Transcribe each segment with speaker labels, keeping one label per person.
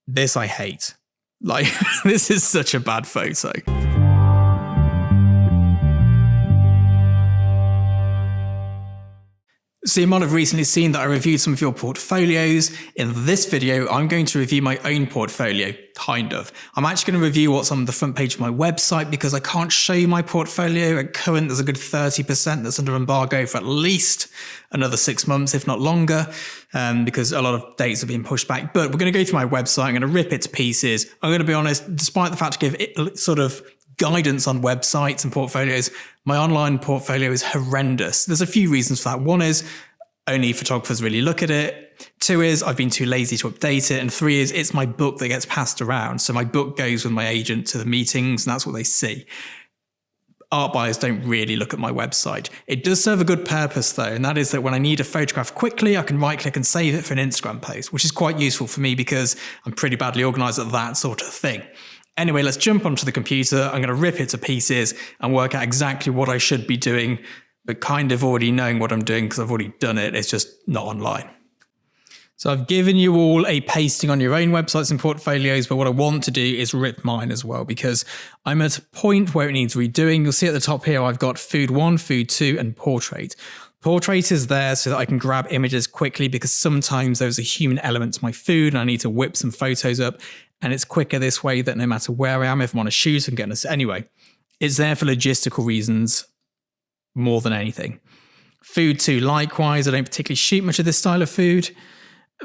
Speaker 1: This I hate. Like, this is such a bad photo. So you might have recently seen that I reviewed some of your portfolios. In this video, I'm going to review my own portfolio, kind of. I'm actually going to review what's on the front page of my website because I can't show you my portfolio. At current, there's a good 30% that's under embargo for at least another 6 months, if not longer, because a lot of dates have been pushed back. But we're going to go through my website. I'm going to rip it to pieces. I'm going to be honest, despite the fact to give it sort of guidance on websites and portfolios, my online portfolio is horrendous. There's a few reasons for that. One is only photographers really look at it. 2 is I've been too lazy to update it. And 3 is it's my book that gets passed around. So my book goes with my agent to the meetings and that's what they see. Art buyers don't really look at my website. It does serve a good purpose though, and that is that when I need a photograph quickly, I can right click and save it for an Instagram post, which is quite useful for me because I'm pretty badly organized at that sort of thing. Anyway, let's jump onto the computer. I'm going to rip it to pieces and work out exactly what I should be doing, but kind of already knowing what I'm doing because I've already done it. It's just not online. So I've given you all a pasting on your own websites and portfolios, but what I want to do is rip mine as well because I'm at a point where it needs redoing. You'll see at the top here, I've got Food 1, Food 2, and Portrait. Portrait is there so that I can grab images quickly because sometimes there's a human element to my food and I need to whip some photos up. And it's quicker this way that no matter where I am, if I'm on a shoot, I'm getting anyway, it's there for logistical reasons more than anything. Food 2, likewise, I don't particularly shoot much of this style of food,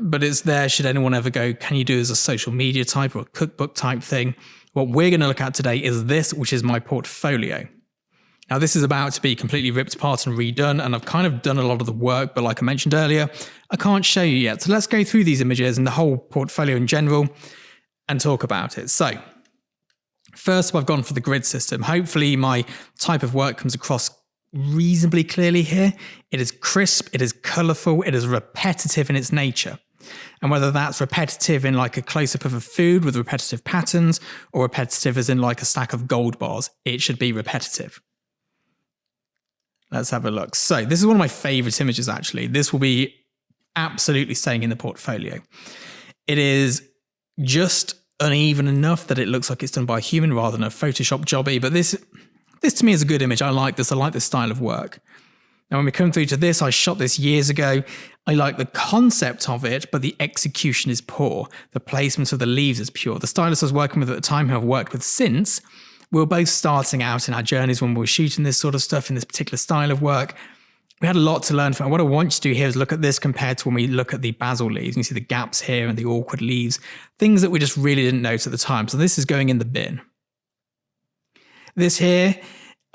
Speaker 1: but it's there should anyone ever go, can you do as a social media type or a cookbook type thing? What we're going to look at today is this, which is my portfolio. Now, this is about to be completely ripped apart and redone, and I've kind of done a lot of the work, but like I mentioned earlier, I can't show you yet. So let's go through these images and the whole portfolio in general and talk about it. So first, I've gone for the grid system. Hopefully my type of work comes across reasonably clearly here. It is crisp, it is colorful, it is repetitive in its nature. And whether that's repetitive in like a close-up of a food with repetitive patterns or repetitive as in like a stack of gold bars, it should be repetitive. Let's have a look. So this is one of my favorite images, actually. This will be absolutely staying in the portfolio. It is just uneven enough that it looks like it's done by a human rather than a Photoshop jobby. But this to me is a good image. I like this. I like this style of work. Now, when we come through to this, I shot this years ago. I like the concept of it, but the execution is poor. The placement of the leaves is poor. The stylist I was working with at the time, who I've worked with since, we were both starting out in our journeys when we were shooting this sort of stuff in this particular style of work. We had a lot to learn from it. What I want you to do here is look at this compared to when we look at the basil leaves. And you see the gaps here and the awkward leaves, things that we just really didn't notice at the time. So this is going in the bin. This here,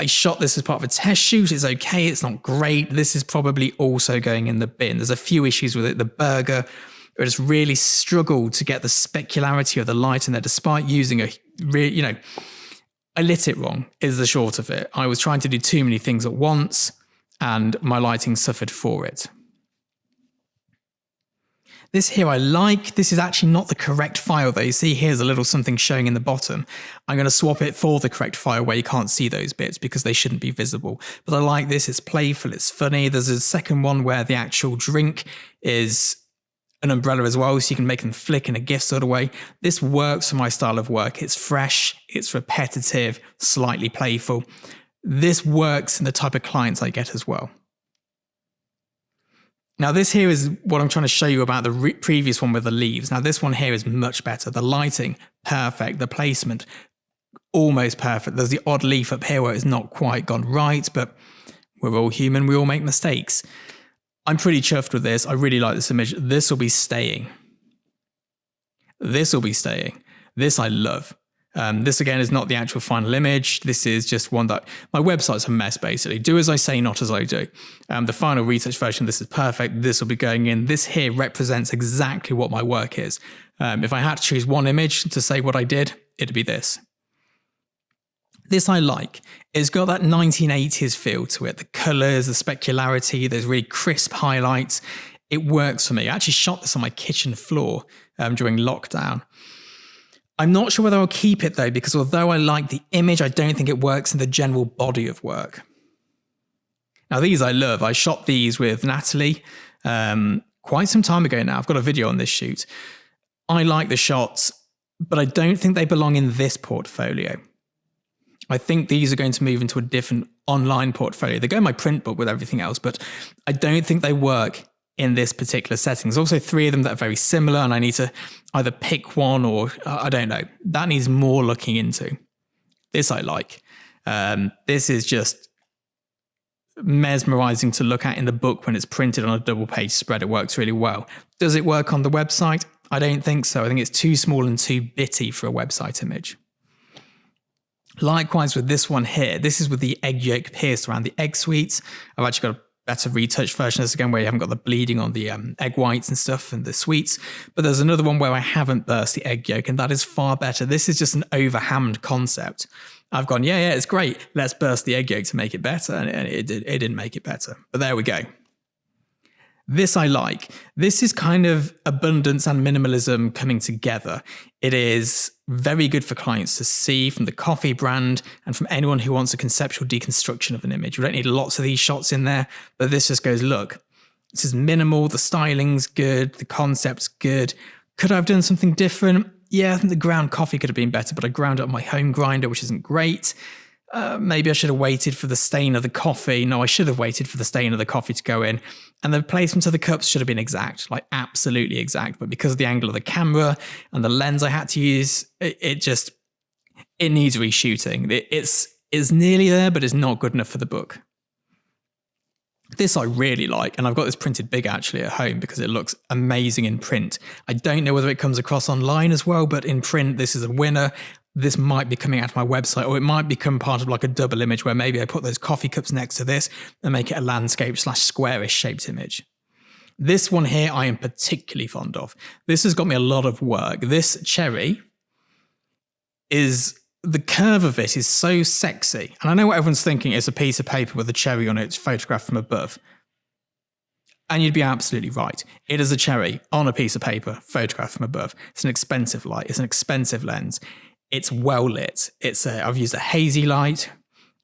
Speaker 1: I shot this as part of a test shoot. It's okay. It's not great. This is probably also going in the bin. There's a few issues with it. The burger, it just really struggled to get the specularity of the light in there, despite using a real, I lit it wrong is the short of it. I was trying to do too many things at once, and my lighting suffered for it. This here I like. This is actually not the correct file though. You see here's a little something showing in the bottom. I'm going to swap it for the correct file where you can't see those bits because they shouldn't be visible. But I like this. It's playful. It's funny. There's a second one where the actual drink is an umbrella as well, so you can make them flick in a GIF sort of way. This works for my style of work. It's fresh. It's repetitive, slightly playful. This works in the type of clients I get as well. Now this here is what I'm trying to show you about the previous one with the leaves. Now this one here is much better. The lighting, perfect. The placement, almost perfect. There's the odd leaf up here where it's not quite gone right, but we're all human. We all make mistakes. I'm pretty chuffed with this. I really like this image. This will be staying. This will be staying. This I love. This again is not the actual final image. This is just one that my website's a mess basically. Do as I say, not as I do. The final retouch version, this is perfect. This will be going in. This here represents exactly what my work is. If I had to choose one image to say what I did, it'd be this. This I like. It's got that 1980s feel to it. The colors, the specularity, there's really crisp highlights. It works for me. I actually shot this on my kitchen floor during lockdown. I'm not sure whether I'll keep it though, because although I like the image, I don't think it works in the general body of work. Now these I love. I shot these with Natalie quite some time ago now. I've got a video on this shoot. I like the shots, but I don't think they belong in this portfolio. I think these are going to move into a different online portfolio. They go in my print book with everything else, but I don't think they work in this particular setting. There's also 3 of them that are very similar, and I need to either pick one or I don't know. That needs more looking into. This I like. This is just mesmerizing to look at in the book when it's printed on a double page spread. It works really well. Does it work on the website? I don't think so. I think it's too small and too bitty for a website image. Likewise with this one here, this is with the egg yolk pierced around the egg sweets. I've actually got a better retouched version of this again where you haven't got the bleeding on the egg whites and stuff and the sweets. But there's another one where I haven't burst the egg yolk, and that is far better. This is just an overhammed concept. I've gone, yeah, it's great. Let's burst the egg yolk to make it better. And it didn't make it better. But there we go. This I like. This is kind of abundance and minimalism coming together. It is very good for clients to see from the coffee brand and from anyone who wants a conceptual deconstruction of an image. We don't need lots of these shots in there, but this just goes, look, this is minimal. The styling's good. The concept's good. Could I have done something different? Yeah, I think the ground coffee could have been better, but I ground it on my home grinder, which isn't great. Maybe I should have waited for the stain of the coffee. No, I should have waited for the stain of the coffee to go in. And the placement of the cups should have been exact, like absolutely exact. But because of the angle of the camera and the lens I had to use, it needs reshooting. It's nearly there, but it's not good enough for the book. This I really like, and I've got this printed big actually at home because it looks amazing in print. I don't know whether it comes across online as well, but in print, this is a winner. This might be coming out of my website, or it might become part of like a double image where maybe I put those coffee cups next to this and make it a landscape / squarish shaped image. This one here I am particularly fond of. This has got me a lot of work. This cherry the curve of it is so sexy. And I know what everyone's thinking, it's a piece of paper with a cherry on it, it's photographed from above. And you'd be absolutely right. It is a cherry on a piece of paper, photographed from above. It's an expensive light, it's an expensive lens. It's well lit. I've used a hazy light.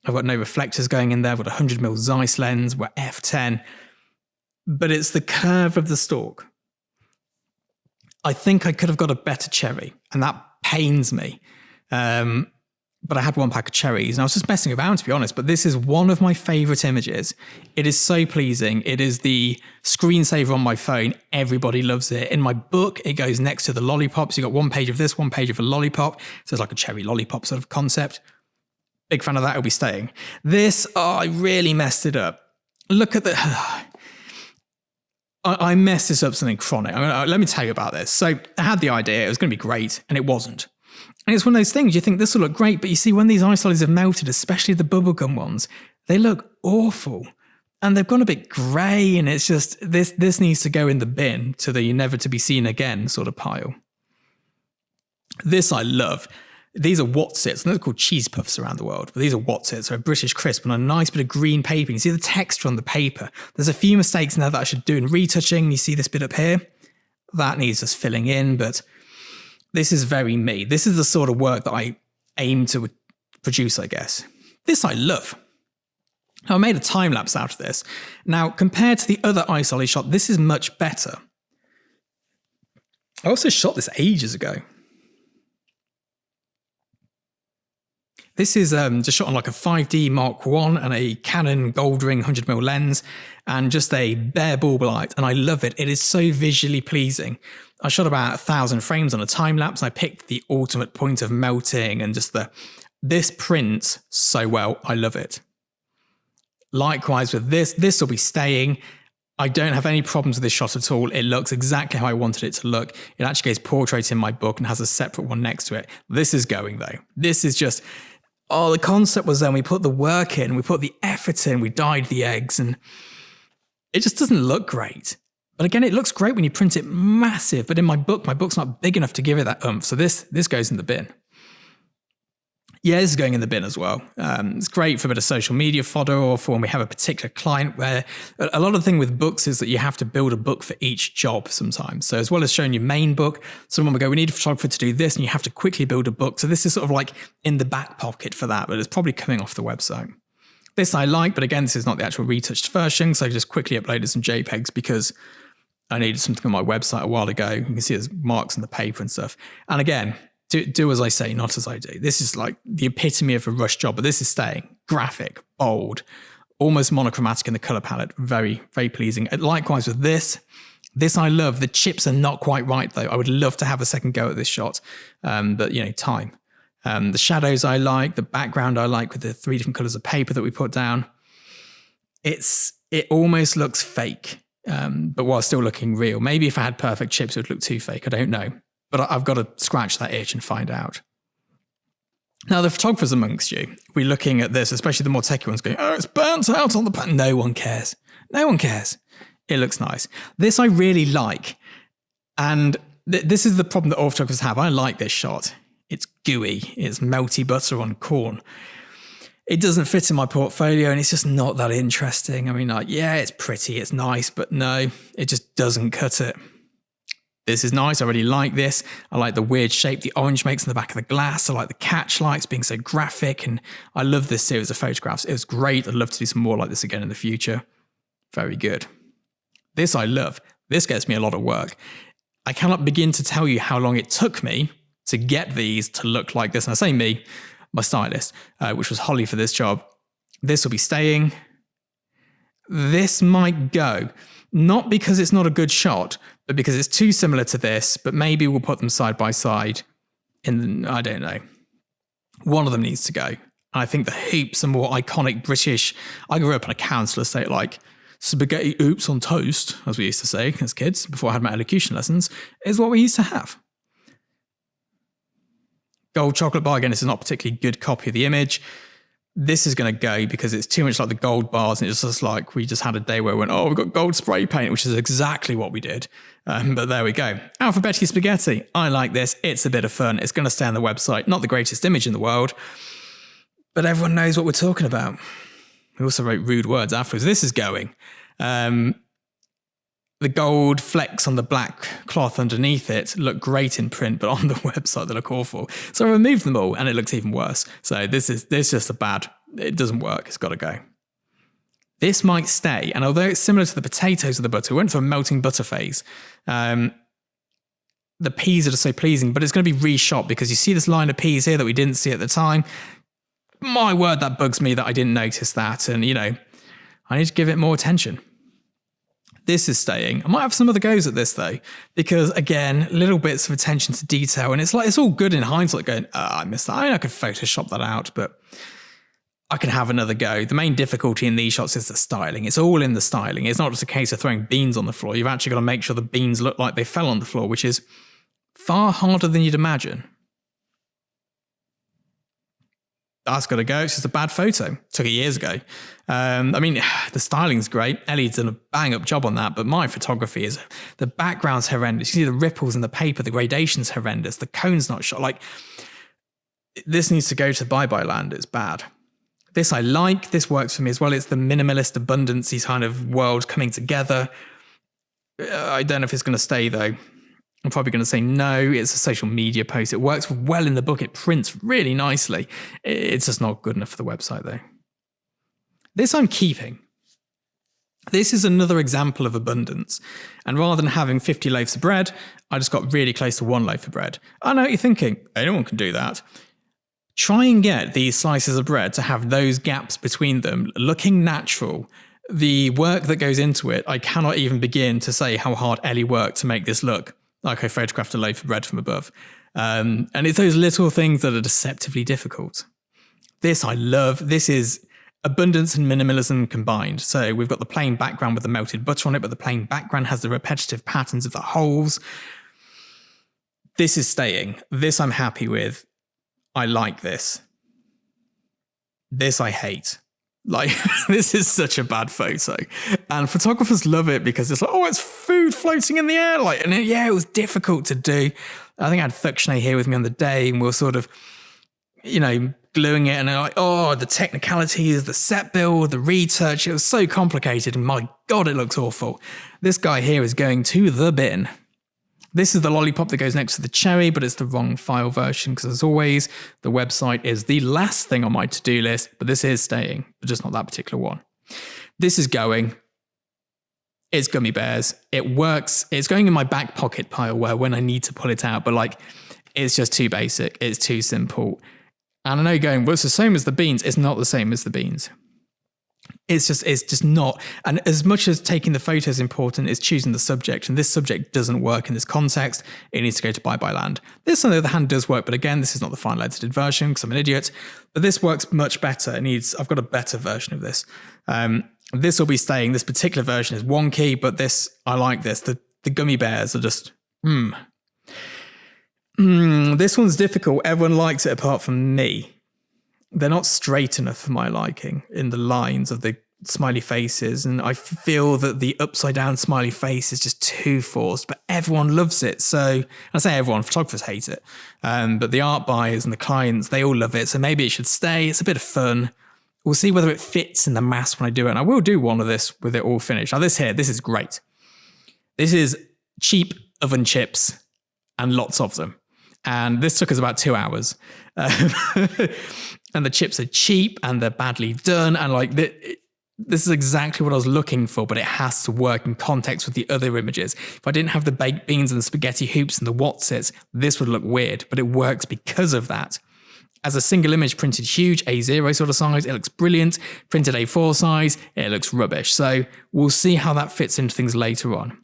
Speaker 1: I've got no reflectors going in there. I've got a 100mm Zeiss lens. We're f10. But it's the curve of the stalk. I think I could have got a better cherry, and that pains me. But I had one pack of cherries, and I was just messing around, to be honest. But this is one of my favorite images. It is so pleasing. It is the screensaver on my phone. Everybody loves it. In my book, it goes next to the lollipops. You got one page of this, one page of a lollipop. So it's like a cherry lollipop sort of concept. Big fan of that. It'll be staying. This, I really messed it up. Look at the... I messed this up something chronic. Let me tell you about this. So I had the idea. It was going to be great, and it wasn't. And it's one of those things, you think this will look great, but you see when these isolis have melted, especially the bubblegum ones, they look awful. And they've gone a bit grey, and it's just, this needs to go in the bin to the never to be seen again sort of pile. This I love. These are Wotsits, and they're called cheese puffs around the world, but these are Wotsits. They're a British crisp on a nice bit of green paper. You see the texture on the paper. There's a few mistakes in there that I should do in retouching. You see this bit up here? That needs just filling in, but... this is very me. This is the sort of work that I aim to produce, I guess. This I love. Now, I made a time lapse out of this. Now, compared to the other iSolly shot, this is much better. I also shot this ages ago. This is just shot on like a 5D Mark I and a Canon Goldring 100mm lens and just a bare bulb light, and I love it. It is so visually pleasing. I shot about 1,000 frames on a time lapse. I picked the ultimate point of melting and just this prints so well. I love it. Likewise with this will be staying. I don't have any problems with this shot at all. It looks exactly how I wanted it to look. It actually goes portrait in my book and has a separate one next to it. This is going though. This is just... oh, the concept was then we put the work in, we put the effort in, we dyed the eggs, and it just doesn't look great. But again, it looks great when you print it massive, but in my book's not big enough to give it that oomph, so this goes in the bin. Yeah, this is going in the bin as well. It's great for a bit of social media fodder or for when we have a particular client where a lot of the thing with books is that you have to build a book for each job sometimes. So as well as showing your main book, someone will go, we need a photographer to do this, and you have to quickly build a book. So this is sort of like in the back pocket for that, but it's probably coming off the website. This I like, but again, this is not the actual retouched version, so I just quickly uploaded some JPEGs because I needed something on my website a while ago. You can see there's marks on the paper and stuff. And again, do as I say, not as I do. This is like the epitome of a rush job, but this is staying. Graphic, bold, almost monochromatic in the color palette. Very, very pleasing. Likewise with this. This I love. The chips are not quite right though. I would love to have a second go at this shot. But time. The shadows I like, the background I like with the 3 different colors of paper that we put down. It almost looks fake, but while still looking real. Maybe if I had perfect chips, it would look too fake. I don't know. But I've got to scratch that itch and find out. Now, the photographers amongst you, we're looking at this, especially the more techie ones, going, oh, it's burnt out on the pan. No one cares. No one cares. It looks nice. This I really like. And this is the problem that all photographers have. I like this shot. It's gooey. It's melty butter on corn. It doesn't fit in my portfolio and it's just not that interesting. I mean, yeah, it's pretty, it's nice, but no, it just doesn't cut it. This is nice. I really like this. I like the weird shape the orange makes in the back of the glass. I like the catch lights being so graphic, and I love this series of photographs. It was great. I'd love to do some more like this again in the future. Very good. This I love. This gets me a lot of work. I cannot begin to tell you how long it took me to get these to look like this. And I say me, my stylist, which was Holly for this job. This will be staying. This might go. Not because it's not a good shot, but because it's too similar to this, but maybe we'll put them side by side I don't know. One of them needs to go. And I think the hoops are more iconic British. I grew up in a council estate like spaghetti hoops on toast, as we used to say as kids, before I had my elocution lessons, is what we used to have. Gold chocolate bar, again, this is not a particularly good copy of the image. This is going to go because it's too much like the gold bars, and it's just like we just had a day where we went, oh, we've got gold spray paint, which is exactly what we did. But there we go. Alphabetti spaghetti. I like this. It's a bit of fun. It's going to stay on the website. Not the greatest image in the world, but everyone knows what we're talking about. We also wrote rude words afterwards. This is going. The gold flecks on the black cloth underneath it look great in print, but on the website they look awful. So I removed them all and it looks even worse. So this just a bad, it doesn't work. It's got to go. This might stay. And although it's similar to the potatoes of the butter, we went for a melting butter phase. The peas are just so pleasing, but it's going to be reshot because you see this line of peas here that we didn't see at the time. My word, that bugs me that I didn't notice that. And, I need to give it more attention. This is staying. I might have some other goes at this though, because again, little bits of attention to detail, and it's all good in hindsight going, I missed that. I could Photoshop that out, but I can have another go. The main difficulty in these shots is the styling. It's all in the styling. It's not just a case of throwing beans on the floor. You've actually got to make sure the beans look like they fell on the floor, which is far harder than you'd imagine. That's got to go. It's just a bad photo. Took it years ago. The styling's great. Ellie's done a bang-up job on that, but my photography is... The background's horrendous. You see the ripples in the paper, the gradation's horrendous. The cone's not shot. This needs to go to bye-bye land. It's bad. This I like. This works for me as well. It's the minimalist abundance, kind of world coming together. I don't know if it's going to stay, though. I'm probably going to say no. It's a social media post. It works well in the book. It prints really nicely. It's just not good enough for the website, though. This I'm keeping. This is another example of abundance. And rather than having 50 loaves of bread, I just got really close to 1 loaf of bread. I know what you're thinking. Anyone can do that. Try and get these slices of bread to have those gaps between them looking natural. The work that goes into it, I cannot even begin to say how hard Ellie worked to make this look like I photographed a loaf of bread from above. And it's those little things that are deceptively difficult. This I love. This is abundance and minimalism combined. So we've got the plain background with the melted butter on it, but the plain background has the repetitive patterns of the holes. This is staying. This I'm happy with. I like this. This I hate. This is such a bad photo. And photographers love it because it's like, oh, it's food floating in the air. It was difficult to do. I think I had Thukshney here with me on the day, and we were sort of, gluing it, and they're like, oh, the technicalities, the set build, the retouch, it was so complicated, and my God, it looks awful. This guy here is going to the bin. This is the lollipop that goes next to the cherry, but it's the wrong file version because, as always, the website is the last thing on my to-do list, but this is staying, but just not that particular one. This is going. It's gummy bears. It works. It's going in my back pocket pile where when I need to pull it out, but like, it's just too basic. It's too simple. And I know you're going, well, it's the same as the beans. It's not the same as the beans. It's just not. And as much as taking the photo is important, is choosing the subject. And this subject doesn't work in this context. It needs to go to Bye Bye Land. This, on the other hand, does work. But again, this is not the final edited version because I'm an idiot. But this works much better. I've got a better version of this. This will be staying. This particular version is wonky, but I like this. The gummy bears are just, this one's difficult. Everyone likes it apart from me. They're not straight enough for my liking in the lines of the smiley faces. And I feel that the upside down smiley face is just too forced, but everyone loves it. So I say everyone, photographers hate it. But the art buyers and the clients, they all love it. So maybe it should stay. It's a bit of fun. We'll see whether it fits in the mass when I do it. And I will do one of this with it all finished. Now this is great. This is cheap oven chips and lots of them. And this took us about 2 hours. And the chips are cheap and they're badly done. And like this is exactly what I was looking for, but it has to work in context with the other images. If I didn't have the baked beans and the spaghetti hoops and the Wotsits, this would look weird, but it works because of that. As a single image printed huge, A0 sort of size, it looks brilliant. Printed A4 size, it looks rubbish. So we'll see how that fits into things later on.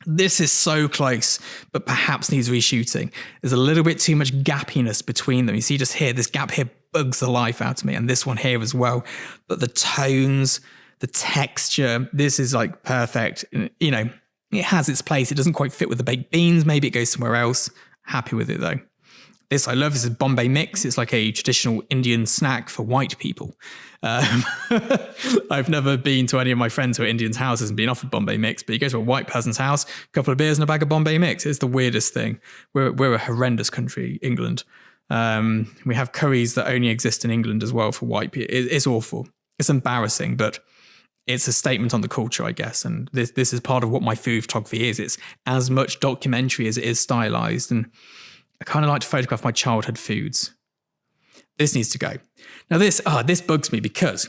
Speaker 1: This is so close, but perhaps needs reshooting. There's a little bit too much gappiness between them. You see just here, this gap here bugs the life out of me, and this one here as well. But the tones, the texture, this is like perfect. You know, it has its place. It doesn't quite fit with the baked beans. Maybe it goes somewhere else. Happy with it though. This I love. This is Bombay mix. It's like a traditional Indian snack for white people. I've never been to any of my friends who are Indians' houses and been offered Bombay mix, but you go to a white person's house, a couple of beers and a bag of Bombay mix. It's the weirdest thing. We're a horrendous country, England. We have curries that only exist in England as well for white people. It's awful. It's embarrassing, but it's a statement on the culture, I guess. And this is part of what my food photography is. It's as much documentary as it is stylized. And I kind of like to photograph my childhood foods. This needs to go. Now this bugs me because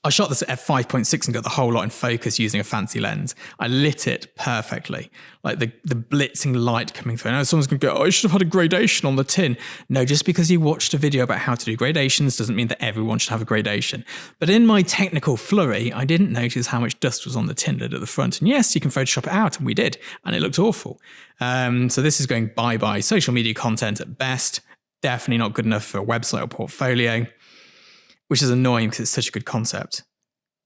Speaker 1: I shot this at f5.6 and got the whole lot in focus using a fancy lens. I lit it perfectly, like the blitzing light coming through. I know someone's going to go, oh, I should have had a gradation on the tin. No, just because you watched a video about how to do gradations doesn't mean that everyone should have a gradation. But in my technical flurry, I didn't notice how much dust was on the tin lid at the front. And yes, you can Photoshop it out, and we did, and it looked awful. So this is going bye-bye. Social media content at best. Definitely not good enough for a website or portfolio, which is annoying because it's such a good concept.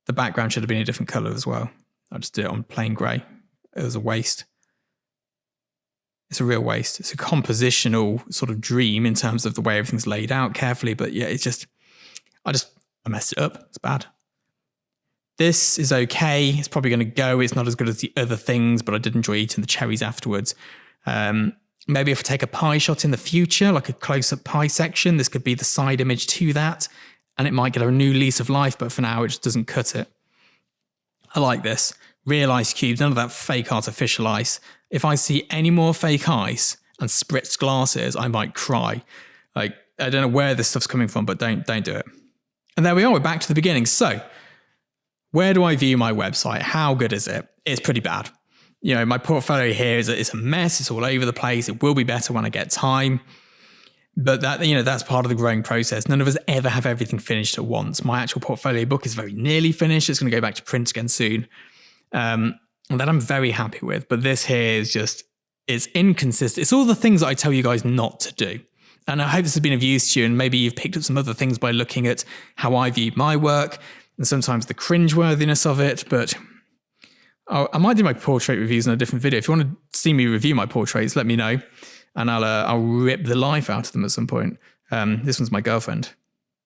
Speaker 1: The background should have been a different color as well. I just did it on plain gray. It was a waste. It's a real waste. It's a compositional sort of dream in terms of the way everything's laid out carefully. But yeah, I messed it up. It's bad. This is okay. It's probably going to go. It's not as good as the other things, but I did enjoy eating the cherries afterwards. Maybe if I take a pie shot in the future, like a close-up pie section, this could be the side image to that, and it might get a new lease of life, but for now it just doesn't cut it. I like this. Real ice cubes, none of that fake artificial ice. If I see any more fake ice and spritzed glasses, I might cry. Like, I don't know where this stuff's coming from, but don't do it. And there we are, we're back to the beginning. So, where do I view my website? How good is it? It's pretty bad. You know, my portfolio here is a mess. It's all over the place. It will be better when I get time. But that's part of the growing process. None of us ever have everything finished at once. My actual portfolio book is very nearly finished. It's going to go back to print again soon. And that I'm very happy with. But this here is it's inconsistent. It's all the things that I tell you guys not to do. And I hope this has been of use to you. And maybe you've picked up some other things by looking at how I view my work and sometimes the cringeworthiness of it. But I might do my portrait reviews in a different video. If you want to see me review my portraits, let me know, and I'll rip the life out of them at some point. This one's my girlfriend.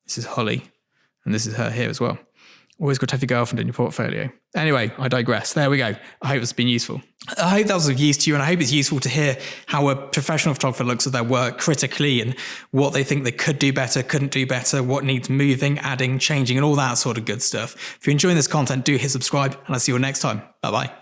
Speaker 1: This is Holly, and this is her here as well. Always good to have your girlfriend in your portfolio. Anyway, I digress. There we go. I hope it's been useful. I hope that was of use to you, and I hope it's useful to hear how a professional photographer looks at their work critically and what they think they could do better, couldn't do better, what needs moving, adding, changing, and all that sort of good stuff. If you're enjoying this content, do hit subscribe, and I'll see you all next time. Bye-bye.